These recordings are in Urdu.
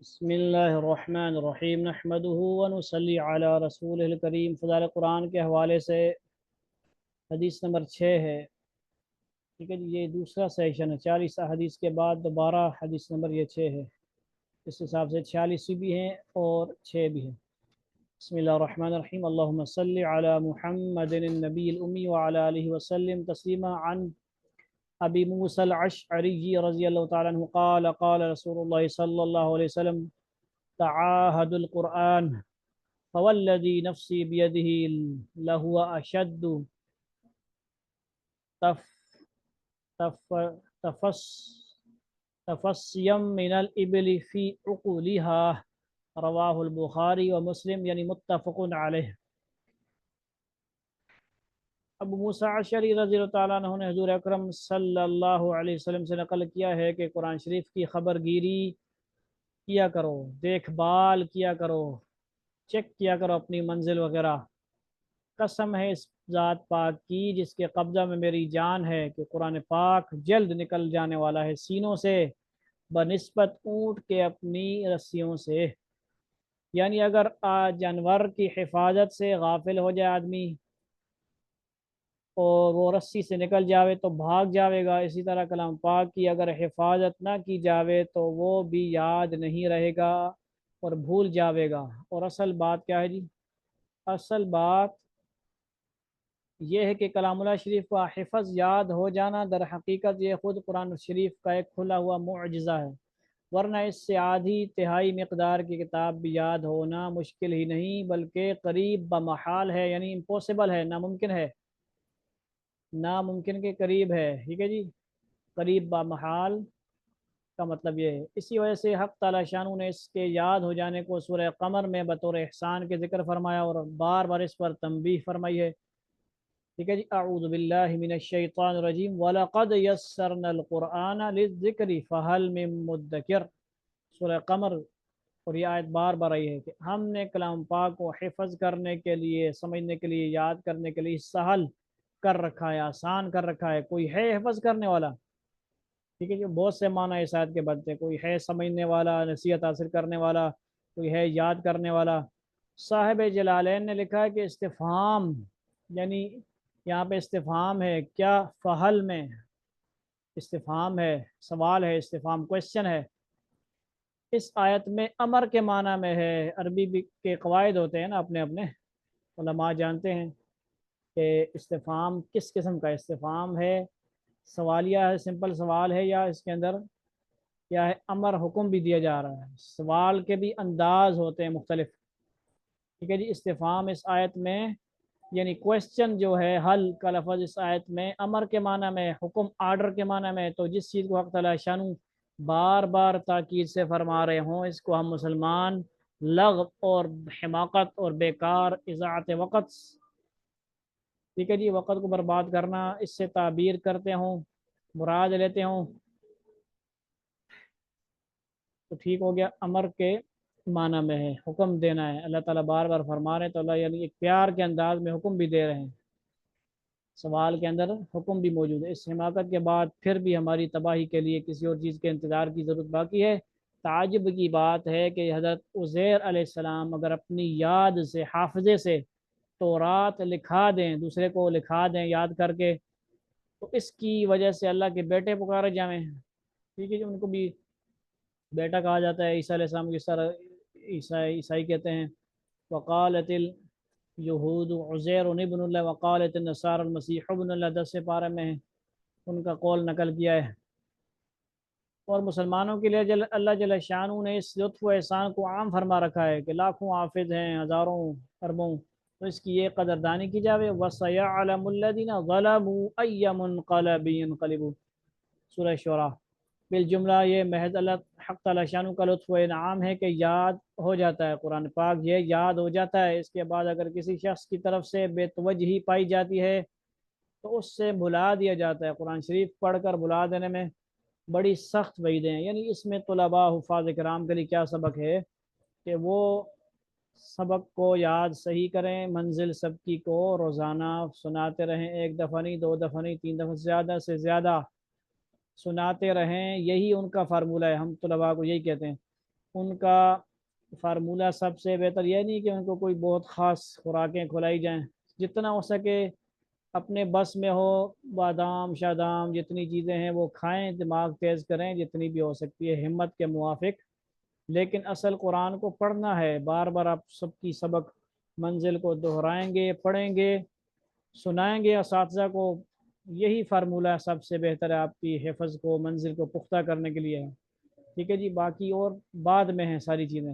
بسم اللہ الرحمن الرحیم نحمدہ ونصلی علی رسول الکریم۔ فضائل قرآن کے حوالے سے حدیث نمبر 6 ہے۔ ٹھیک ہے جی، یہ دوسرا سیشن ہے 40 حدیث کے بعد دوبارہ حدیث نمبر یہ 6 ہے۔ اس حساب سے 46 بھی ہیں اور 6 بھی ہیں۔ بسم اللہ الرحمن الرحیم، اللہم صلی علی محمد النبی الامی وعلی آلہ وسلم تسلیما۔ عن ابی موسیٰ الاشعری رضی اللہ تعالیٰ عنہ قال قال رسول اللہ صلی اللہ علیہ وسلم تعاہد القرآن فوالذی نفسی بیدہ لہو اشد تف تف تفس تفسیم من الابل فی عقولها، رواہ البخاری و مسلم، یعنی متفق علیہ۔ ابو موسیٰ اشعری رضی اللہ تعالیٰ عنہ نے حضور اکرم صلی اللہ علیہ وسلم سے نقل کیا ہے کہ قرآن شریف کی خبر گیری کیا کرو، دیکھ بھال کیا کرو، چیک کیا کرو اپنی منزل وغیرہ۔ قسم ہے اس ذات پاک کی جس کے قبضہ میں میری جان ہے کہ قرآن پاک جلد نکل جانے والا ہے سینوں سے بنسبت اونٹ کے اپنی رسیوں سے۔ یعنی اگر جانور کی حفاظت سے غافل ہو جائے آدمی اور وہ رسی سے نکل جاوے تو بھاگ جاوے گا، اسی طرح کلام پاک کی اگر حفاظت نہ کی جاوے تو وہ بھی یاد نہیں رہے گا اور بھول جاوے گا۔ اور اصل بات کیا ہے جی؟ اصل بات یہ ہے کہ کلام اللہ شریف کا حفظ یاد ہو جانا در حقیقت یہ خود قرآن شریف کا ایک کھلا ہوا معجزہ ہے، ورنہ اس سے آدھی تہائی مقدار کی کتاب بھی یاد ہونا مشکل ہی نہیں بلکہ قریب بمحال ہے، یعنی امپوسیبل ہے، ناممکن ہے، ناممکن کے قریب ہے۔ ٹھیک ہے جی، قریب بمحال کا مطلب یہ ہے۔ اسی وجہ سے حق تعالی شانہ نے اس کے یاد ہو جانے کو سورہ قمر میں بطور احسان کے ذکر فرمایا اور بار بار اس پر تنبیہ فرمائی ہے۔ ٹھیک ہے جی، اعوذ باللہ من الشیطان الرجیم وَلَقَدْ يَسَّرْنَا الْقُرْآنَ لِلذِّكْرِ فَهَلْ مِن مُدَّكِرٍ، سورہ قمر۔ اور یہ آیت بار بار آئی ہے کہ ہم نے کلام پاک کو حفظ کرنے کے لیے، سمجھنے کے لیے، یاد کرنے کے لیے سہل کر رکھا ہے، آسان کر رکھا ہے۔ کوئی ہے حفظ کرنے والا؟ ٹھیک ہے جی، بہت سے معنی اس آیت کے بنتے ہیں، کوئی ہے سمجھنے والا، نصیحت حاصل کرنے والا، کوئی ہے یاد کرنے والا۔ صاحب جلالین نے لکھا ہے کہ استفہام، یعنی یہاں پہ استفہام ہے کیا؟ فہل میں استفہام ہے، سوال ہے، استفہام کوشچن ہے۔ اس آیت میں امر کے معنی میں ہے۔ عربی کے قواعد ہوتے ہیں نا اپنے اپنے، علماء جانتے ہیں کہ استفہام کس قسم کا استفہام ہے، سوالیہ ہے، سمپل سوال ہے، یا اس کے اندر کیا ہے، امر حکم بھی دیا جا رہا ہے۔ سوال کے بھی انداز ہوتے ہیں مختلف۔ ٹھیک ہے جی، استفہام اس آیت میں یعنی کوشچن جو ہے، حل کا لفظ اس آیت میں امر کے معنی میں، حکم آرڈر کے معنی میں، تو جس چیز کو حق تعالی شانہ بار بار تاکید سے فرما رہے ہوں اس کو ہم مسلمان لغو اور حماقت اور بیکار اضاعت وقت، ٹھیک ہے جی، وقت کو برباد کرنا، اس سے تعبیر کرتے ہوں، مراد لیتے ہوں تو ٹھیک ہو گیا۔ امر کے معنی میں ہے، حکم دینا ہے۔ اللہ تعالیٰ بار بار فرما رہے ہیں تو اللہ یعنی ایک پیار کے انداز میں حکم بھی دے رہے ہیں، سوال کے اندر حکم بھی موجود ہے۔ اس حماقت کے بعد پھر بھی ہماری تباہی کے لیے کسی اور چیز کے انتظار کی ضرورت باقی ہے۔ تعجب کی بات ہے کہ حضرت عزیر علیہ السلام اگر اپنی یاد سے، حافظے سے تورات لکھا دیں، دوسرے کو لکھا دیں یاد کر کے، تو اس کی وجہ سے اللہ کے بیٹے پکارے جائیں۔ ٹھیک ہے جی، ان کو بھی بیٹا کہا جاتا ہے، عیسیٰ علیہ السلام کی طرح عیسائی کہتے ہیں۔ وقالت یہود عزیر ابن اللہ وقالت النصارى المسیح ابن اللہ، 10 پارے میں ہے، ان کا قول نقل کیا ہے۔ اور مسلمانوں کے لیے اللہ جل شانہ نے اس لطف و احسان کو عام فرما رکھا ہے کہ لاکھوں حافظ ہیں، ہزاروں، اربوں، تو اس کی یہ قدردانی کی جاوے۔ وَسَيَعْلَمُ الَّذِينَ ظَلَمُوا أَيَّ مُنْقَلَبٍ يَنْقَلِبُونَ، سورہ شعراء۔ بالجملہ یہ محض اللہ حق تعالی شانہ کا لطف و انعام ہے کہ یاد ہو جاتا ہے قرآن پاک، یہ یاد ہو جاتا ہے۔ اس کے بعد اگر کسی شخص کی طرف سے بے توجہی پائی جاتی ہے تو اس سے بھلا دیا جاتا ہے۔ قرآن شریف پڑھ کر بھلا دینے میں بڑی سخت وعیدیں ہیں۔ یعنی اس میں طلباء حفاظ کرام کے لیے کیا سبق ہے کہ وہ سبق کو یاد صحیح کریں، منزل سبکی کو روزانہ سناتے رہیں، ایک دفعہ نہیں، 2 دفعہ نہیں، 3 دفعہ، زیادہ سے زیادہ سناتے رہیں۔ یہی ان کا فارمولہ ہے، ہم طلباء کو یہی کہتے ہیں ان کا فارمولہ سب سے بہتر یہ نہیں کہ ان کو کوئی بہت خاص خوراکیں کھلائی جائیں، جتنا ہو سکے اپنے بس میں ہو، بادام شادام جتنی چیزیں ہیں وہ کھائیں، دماغ تیز کریں جتنی بھی ہو سکتی ہے ہمت کے موافق، لیکن اصل قرآن کو پڑھنا ہے، بار بار آپ سب کی سبق منزل کو دہرائیں گے، پڑھیں گے، سنائیں گے اساتذہ کو، یہی فارمولہ سب سے بہتر ہے آپ کی حفظ کو، منزل کو پختہ کرنے کے لیے ہے۔ ٹھیک ہے جی، باقی اور بعد میں ہیں ساری چیزیں۔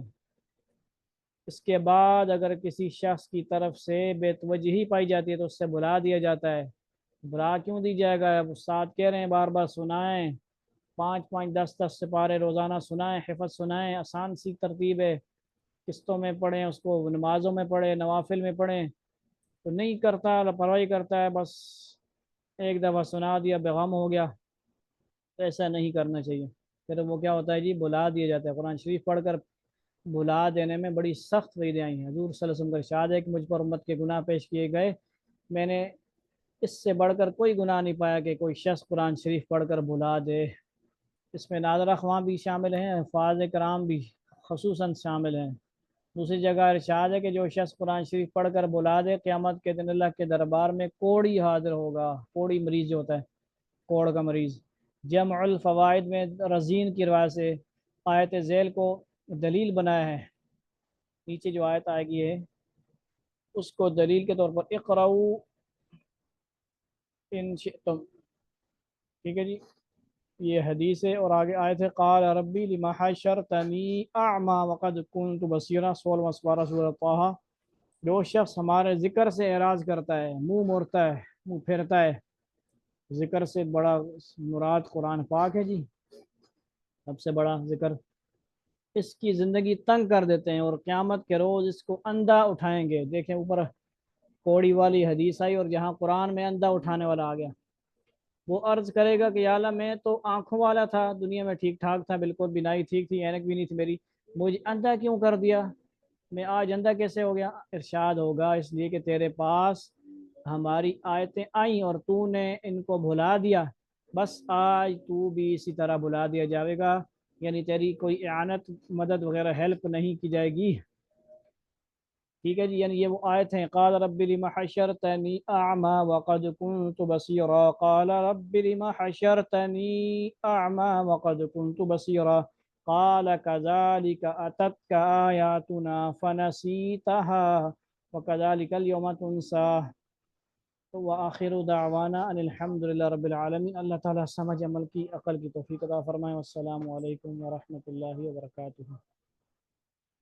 اس کے بعد اگر کسی شخص کی طرف سے بے توجہی پائی جاتی ہے تو اس سے بلا دیا جاتا ہے۔ بلا کیوں دی جائے گا؟ اب استاد کہہ رہے ہیں بار بار سنائیں، 5 5 10 10 سپارے روزانہ سنائیں، حفظ سنائیں، آسان سی ترتیب ہے، قسطوں میں پڑھیں، اس کو نمازوں میں پڑھیں، نوافل میں پڑھیں، تو نہیں کرتا، لاپرواہی کرتا ہے، بس ایک دفعہ سنا دیا بیغم ہو گیا، تو ایسا نہیں کرنا چاہیے۔ پھر وہ کیا ہوتا ہے جی، بلا دیا جاتا ہے۔ قرآن شریف پڑھ کر بلا دینے میں بڑی سخت وعیدیں آئی ہیں، حضور صلی اللہ علیہ وسلم کا ارشاد ہے کہ مجھ پر امت کے گناہ پیش کیے گئے، میں نے اس سے بڑھ کر کوئی گناہ نہیں پایا کہ کوئی شخص قرآن شریف پڑھ کر بلا دے۔ اس میں نادر اخواں بھی شامل ہیں، حفاظ کرام بھی خصوصاً شامل ہیں۔ دوسری جگہ ارشاد ہے کہ جو شخص قرآن شریف پڑھ کر بلا دے، قیامت کے دن اللہ کے دربار میں کوڑی حاضر ہوگا۔ کوڑی مریض جو ہوتا ہے، کوڑ کا مریض۔ جمع الفوائد میں رزین کی روایت سے آیت ذیل کو دلیل بنایا ہے، نیچے جو آیت آئے گی ہے اس کو دلیل کے طور پر اقرؤ ان شئتم۔ ٹھیک ہے جی، یہ حدیث ہے، اور آگے آیت ہے قال ربی لما حشرتنی اعما وقد کنت بصیرا، 16واں سپارہ سورۃ طٰہٰ۔ جو شخص ہمارے ذکر سے اعراض کرتا ہے، منہ موڑتا ہے، منہ پھیرتا ہے، ذکر سے بڑا مراد قرآن پاک ہے جی، سب سے بڑا ذکر، اس کی زندگی تنگ کر دیتے ہیں اور قیامت کے روز اس کو اندھا اٹھائیں گے۔ دیکھیں اوپر کوڑی والی حدیث آئی اور جہاں قرآن میں اندھا اٹھانے والا آ گیا۔ وہ عرض کرے گا کہ یا اللہ میں تو آنکھوں والا تھا، دنیا میں ٹھیک ٹھاک تھا، بالکل بینائی ٹھیک تھی، اینک بھی نہیں تھی میری، مجھے اندھا کیوں کر دیا؟ میں آج اندھا کیسے ہو گیا؟ ارشاد ہوگا اس لیے کہ تیرے پاس ہماری آیتیں آئیں اور تو نے ان کو بھلا دیا، بس آج تو بھی اسی طرح بھلا دیا جائے گا، یعنی تیری کوئی اعانت مدد وغیرہ ہیلپ نہیں کی جائے گی۔ ٹھیک ہے جی، یعنی یہ وہ آیت ہیں قال رب لما حشرتنی اعما وقد كنت بصیرا، قال رب لما حشرتنی اعما وقد كنت بصیرا، قال كذلك اتتك آیاتنا فنسیتها وكذلك اليوم تنسى۔ وآخر دعوانا ان الحمد للہ رب العالمین۔ اللہ تعالیٰ سمجھ عمل کی عقل کی توفیق عطا فرمائے۔ والسلام علیکم ورحمۃ اللہ وبرکاتہ۔